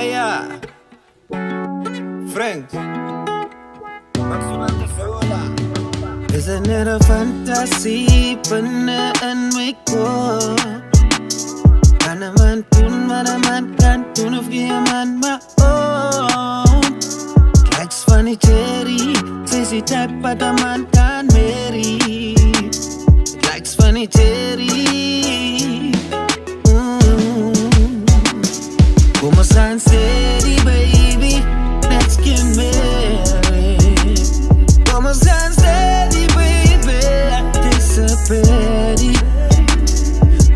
ja. Frank. Is het net een fantasie binnen in mijn kop? Kan een man doen wat een man kan doen of geen man maar om. Kijks van die cherry, zij is die type wat een man kan marry. Kijks van die cherry. Kom eens gaan steady baby, let's get married. Kom eens gaan steady baby, deze petty.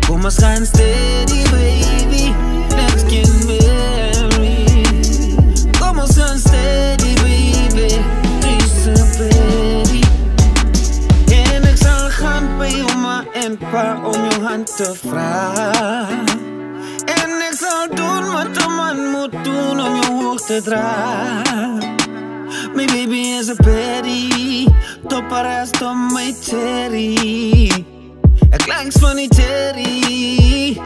Kom eens gaan steady baby, let's get married. Kom eens gaan steady baby, deze petty. En ik zal gaan bij oma en pa om je hand te vragen. En ik zal doen wat een man moet doen om je hoog te dragen. Mijn baby is een petty, topper is om mijn cherry. Ik langs van die cherry,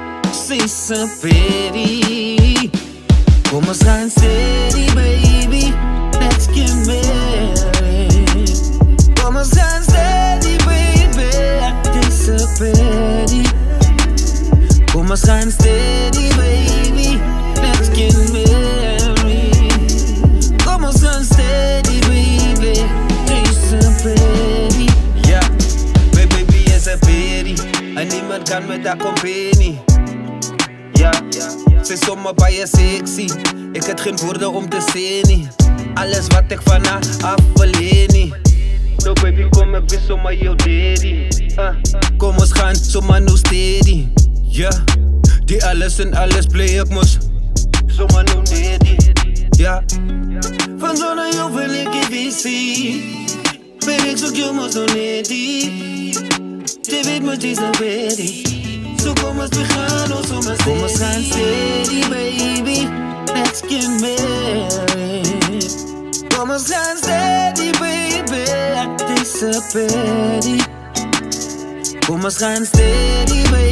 ze is een petty. Kom eens gaan steady baby, let's get married. Kom eens gaan steady baby, deze petty. Kom eens gaan steady baby, let's get married. Kom eens gaan steady baby, deze petty. Ja, mijn baby is een petty en niemand kan met haar company. Ja, ze is zomaar bij je sexy, ik heb geen woorden om te zeggen. Alles wat ik van haar af wil niet. No baby, kom ik ben zomaar jouw daddy. Kom eens gaan, zomaar nu steady. Ja, die alles en alles play ik moest. Zomaar nu daddy. Ja, van zonder jou wil ik je visie. Baby, ik zoek jou maar zo daddy. Je weet me, die is een baby. Zo kom eens we gaan, oh zomaar steady. Kom eens gaan steady baby, let's get married. Kom eens gaan steady baby, deze petty. Kom eens gaan steady baby.